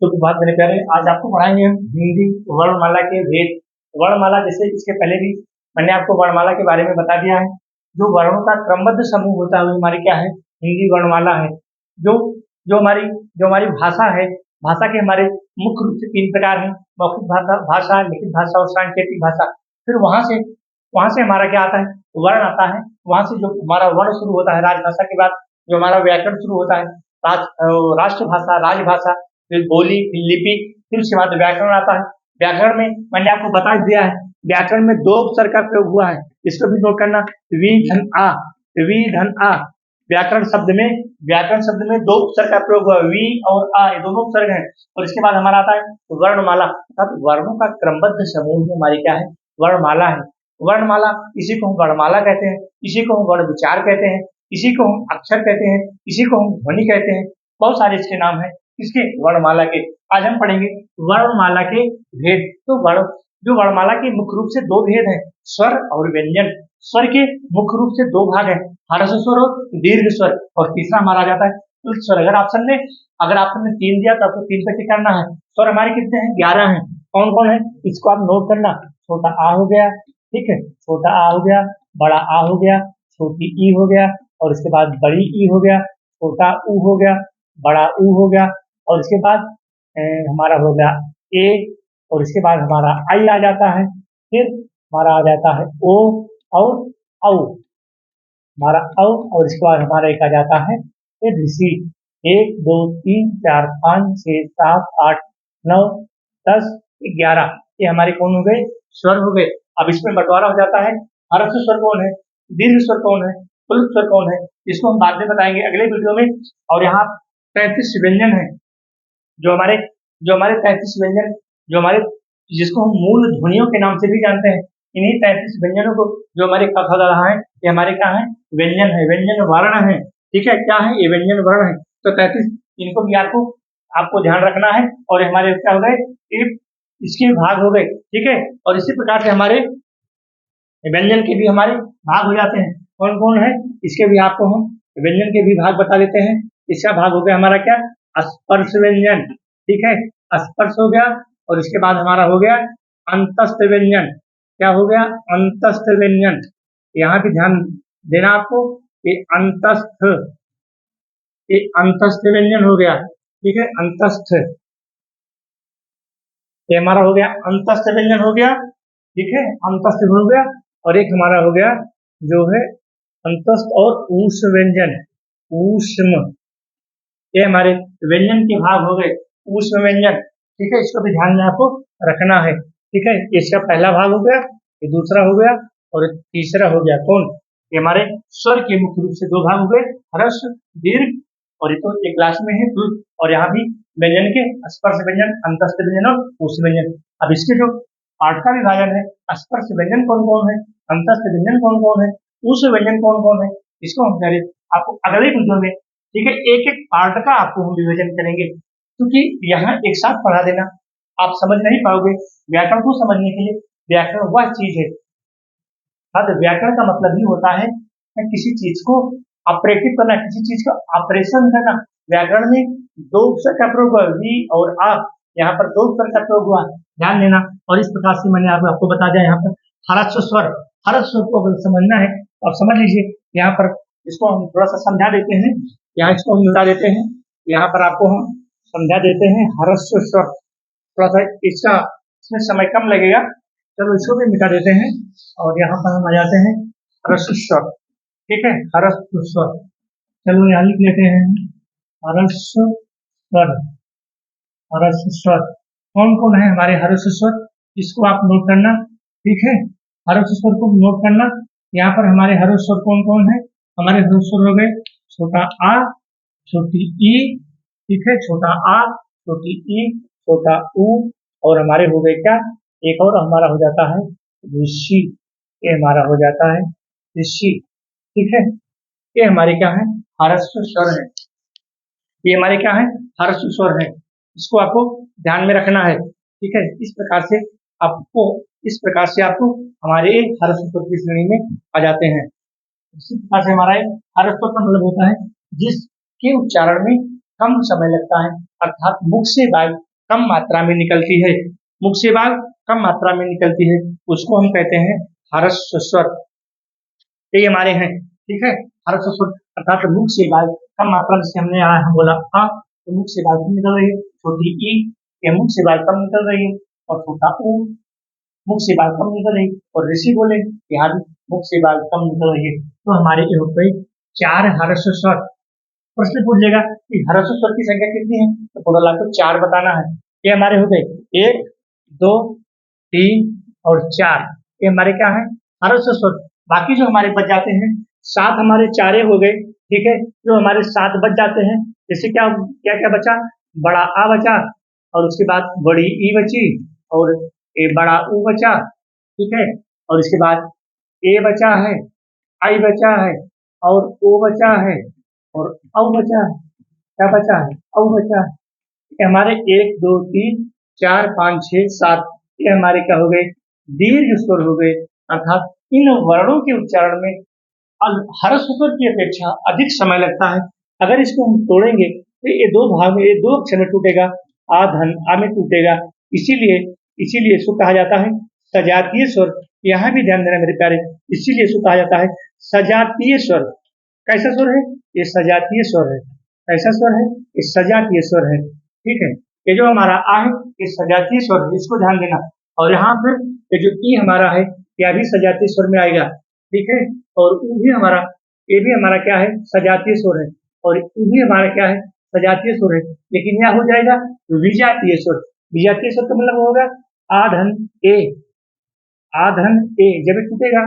सुप्रभात मेरे प्यारे, आज आपको पढ़ाएंगे हम हिंदी वर्णमाला के भेद। वर्णमाला जैसे इसके पहले भी मैंने आपको वर्णमाला के बारे में बता दिया है। जो वर्णों का क्रमबद्ध समूह होता है वो हमारी क्या है, हिंदी वर्णमाला है। जो जो हमारी भाषा है, भाषा के हमारे मुख्य रूप से 3 प्रकार हैं, मौखिक भाषा, लिखित भाषा और सांकेतिक भाषा। फिर वहां से हमारा क्या आता है, वर्ण आता है। वहां से जो हमारा वर्ण शुरू होता है राजभाषा के बाद, जो हमारा व्याकरण शुरू होता है, राष्ट्रभाषा, राजभाषा, फिर बोली, फिर लिपि, फिर उसके बाद व्याकरण आता है। व्याकरण में मैंने आपको बता दिया है, व्याकरण में 2 उपसर्ग का प्रयोग हुआ है, इसको भी नोट करना, वी धन आ, वी धन आ। व्याकरण शब्द में 2 उपसर्ग का प्रयोग हुआ, वी और आ, ये दोनों उपसर्ग हैं। और इसके बाद हमारा आता है वर्णमाला, अर्थात वर्णों का क्रमबद्ध समूह में हमारी क्या है, वर्णमाला है। वर्णमाला, इसी को हम वर्णमाला कहते हैं, इसी को हम वर्ण विचार कहते हैं, इसी को हम अक्षर कहते हैं, इसी को हम ध्वनि कहते हैं। बहुत सारे इसके नाम हैं, इसके वर्णमाला के। आज हम पढ़ेंगे वर्णमाला के भेद। तो जो वर्णमाला के मुख्य रूप से 2 भेद हैं, स्वर और व्यंजन। स्वर के मुख्य रूप से 2 भाग हैं, ह्रस्व स्वर और दीर्घ स्वर। और तीसरा हमारा आ जाता है उच्च स्वर। अगर ऑप्शन में 3 दिया तो आपको 3 पे टिक करना है। स्वर हमारे कितने हैं, 11 हैं। कौन कौन है, इसको आप नोट करना। छोटा आ हो गया, ठीक है, छोटा आ हो गया, बड़ा आ हो गया, छोटी ई हो गया, और इसके बाद बड़ी ई हो गया, छोटा ऊ हो गया, बड़ा ऊ हो गया, और इसके बाद हमारा हो गया ए, और इसके बाद हमारा आई आ जाता है। फिर हमारा आ जाता है ओ और औ, हमारा औ, और इसके बाद हमारा एक आ जाता है ऋषि। 1 2 3 4 5 6 7 8 9 10 11, ये हमारे कौन हो गए, स्वर हो गए। अब इसमें बंटवारा हो जाता है, ह्रस्व स्वर कौन है, दीर्घ स्वर कौन है, प्लुत स्वर कौन है, इसको हम बाद में बताएंगे अगले वीडियो में। और यहाँ 33 व्यंजन है, जो हमारे 33 व्यंजन, जो हमारे जिसको हम मूल ध्वनियों के नाम से भी जानते हैं, इन्हीं 33 व्यंजनों को जो हमारे क ख ग घ है, ये हमारे क्या है, व्यंजन है, व्यंजन वर्ण है। ठीक है, क्या है, ये व्यंजन वर्ण है। तो 33, इनको भी आपको ध्यान रखना है। और हमारे क्या हो गए, इसके भाग हो गए। ठीक है, और इसी प्रकार से हमारे व्यंजन के भी हमारे भाग हो जाते हैं। कौन कौन है, इसके भी आपको हम व्यंजन के भी भाग बता देते हैं। इसका भाग हो गया हमारा क्या, स्पर्श व्यंजन। ठीक है, स्पर्श हो गया, और इसके बाद हमारा हो गया अंतस्थ व्यंजन। क्या हो गया, अंतस्थ व्यंजन। यहाँ भी ध्यान देना आपको, ये अंतस्थ व्यंजन हो गया। ठीक है, अंतस्थ, ये हमारा हो गया अंतस्थ व्यंजन हो गया। ठीक है, अंतस्थ हो गया। और एक हमारा हो गया जो है अंतस्थ और ऊष्म व्यंजन, ऊष्म, ये हमारे व्यंजन के भाग हो गए, ऊष्म व्यंजन। ठीक है, इसको भी ध्यान में आपको रखना है। ठीक है, इसका पहला भाग हो गया, ये दूसरा हो गया, और तीसरा हो गया कौन, ये हमारे स्वर के मुख्य रूप से 2 भाग हो गए, ह्रस्व दीर्घ, और ये तो एक क्लास में है प्लुत। और यहाँ भी व्यंजन के स्पर्श व्यंजन, अंतस्थ व्यंजन और ऊष्म व्यंजन। अब इसके जो पाठ का विभाजन है, स्पर्श व्यंजन कौन कौन है, अंतस्थ व्यंजन कौन कौन है, ऊष्म व्यंजन कौन कौन है, इसको हम करें आपको अगले वीडियो में। ठीक है, एक एक पार्ट का आपको हम विभाजन करेंगे, क्योंकि यहाँ एक साथ पढ़ा देना आप समझ नहीं पाओगे। व्याकरण को समझने के लिए व्याकरण वह चीज है, व्याकरण का मतलब ही होता है किसी चीज को ऑपरेटिव करना, किसी चीज का ऑपरेशन करना। व्याकरण में 2 उपसर्ग का प्रयोग हुआ, वी और आ, यहाँ पर 2 उपसर्ग का प्रयोग हुआ, ध्यान देना। और इस प्रकार से मैंने आपको बता दिया, यहाँ पर ह्रस्व स्वर को अगर समझना है तो आप समझ लीजिए। यहाँ पर इसको हम थोड़ा सा समझा देते हैं, यहाँ इसको हम बता देते हैं, यहाँ पर आपको हम समझा देते हैं ह्रस्व स्वर। थोड़ा सा इसमें समय कम लगेगा, चलो इसको भी मिटा देते हैं। और यहाँ पर हम आ जाते हैं ह्रस्व स्वर। ठीक है, ह्रस्व स्वर, चलो यहाँ लिख लेते हैं ह्रस्व स्वर। ह्रस्व स्वर कौन कौन है हमारे ह्रस्व स्वर, इसको आप नोट करना। ठीक है, ह्रस्व स्वर को नोट करना। यहाँ पर हमारे ह्रस्व स्वर कौन कौन है, हमारे ह्रस्व स्वर हो गए छोटा आ, छोटी ई, ठीक है, छोटा आ, छोटी ई, छोटा ऊ, और हमारे हो गए क्या, एक और हमारा हो जाता है ऋषि, ये हमारा हो जाता है ऋषि। ठीक है, ये हमारे क्या है, ह्रस्व स्वर है, ये हमारे क्या है, ह्रस्व स्वर है। इसको आपको ध्यान में रखना है। ठीक है, इस प्रकार से आपको हमारे ह्रस्व स्वर की श्रेणी में आ जाते हैं। इसी प्रकार से हमारा ह्रस्व स्वर का मतलब होता है जिसके उच्चारण में कम समय लगता है, अर्थात मुख से वायु कम मात्रा में निकलती है, मुख से बाल कम मात्रा में निकलती है, उसको हम कहते हैं ह्रस्व स्वर। ये हमारे हैं, ठीक है। ह्रस्व स्वर अर्थात मुख से बाल कम मात्रा में, जैसे हमने यहाँ बोला आ, तो मुख से बाल कम निकल रही है, छोटी ई, ये मुख से बाल कम निकल रही है, और छोटा ऊ मुख से बाल कम निकल रही है, और ऋषि बोले यहाँ भी मुख से बाल कम निकल रही है। तो हमारे ये हो गई 4 ह्रस्व स्वर। प्रश्न पूछेगा कि ह्रस्व स्वर की संख्या कितनी है, तो टोटल आपको 4 बताना है। ये हमारे हो गए 1, 2, 3 और 4, ये हमारे क्या है ह्रस्व स्वर। बाकी जो हमारे बच जाते हैं 7 हमारे चारे हो गए, ठीक है। जो हमारे 7 बच जाते हैं, जैसे क्या क्या क्या बचा, बड़ा आ बचा, और उसके बाद बड़ी ई बची, और ए बड़ा ऊ बचा, ठीक है। और इसके बाद ए बचा है, आई बचा है, और ओ बचा है, और औ बचा है। क्या बचा है, औ बचा है। ये हमारे 1, 2, 3, 4, 5, 6, 7, ये हमारे क्या हो गए दीर्घ स्वर हो गए। अर्थात इन वर्णों के उच्चारण में ह्रस्व स्वर की अपेक्षा अधिक समय लगता है। अगर इसको हम तोड़ेंगे तो ये 2 भाग में, ये 2 अक्षर में टूटेगा, आ धन आ में टूटेगा। इसीलिए इसीलिए इसको कहा जाता है सजातीय स्वर। यहाँ भी ध्यान देना मेरे प्यारे, इसीलिए इसको कहा जाता है सजातीय स्वर। कैसा स्वर है, ये सजातीय स्वर है। कैसा स्वर है, ये सजातीय स्वर है, ठीक है। ये जो हमारा आ है ये सजातीय स्वर है, इसको ध्यान देना। और यहाँ पर ये जो ई हमारा है यह भी सजातीय स्वर में आएगा, ठीक है। और ऊ भी हमारा, ये भी हमारा क्या है सजातीय स्वर है, और ऊ भी हमारा क्या है सजातीय स्वर है। लेकिन यह हो जाएगा विजातीय स्वर। विजातीय स्वर का मतलब होगा आधन ए, आधन ए जब ये टूटेगा,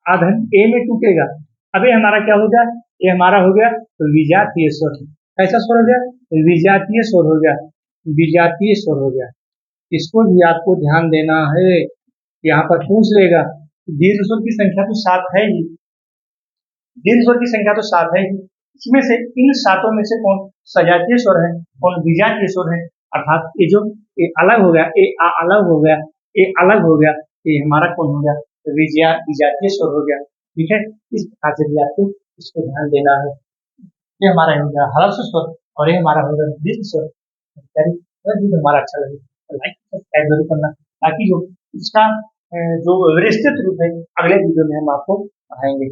आधन ए में टूटेगा। अब ये हमारा क्या हो गया, ये हमारा हो गया विजातीय स्वर। कैसा स्वर हो गया, विजातीय स्वर हो गया, विजातीय स्वर हो गया। इसको भी आपको ध्यान देना है। यहाँ पर पूछ लेगा दीर्घ स्वर की संख्या तो 7 है ही, दीर्घ स्वर की संख्या तो 7 है ही, इसमें से इन 7 में से कौन सजातीय स्वर है, कौन विजातीय स्वर है। अर्थात ये जो ये अलग हो गया, ये आ अलग हो गया, ये अलग हो गया, ये हमारा कौन हो गया विजातीय स्वर हो गया, ठीक है। इस प्रकार से भी आपको इसको ध्यान देना है। ये हमारा हो गया ह्रस्व स्वर, और ये हमारा हो गया दीर्घ स्वर। अगर हमारा अच्छा लगे तो लाइक सब्सक्राइब जरूर करना, ताकि जो इसका जो विस्तृत रूप है अगले वीडियो में हम आपको पढ़ाएंगे।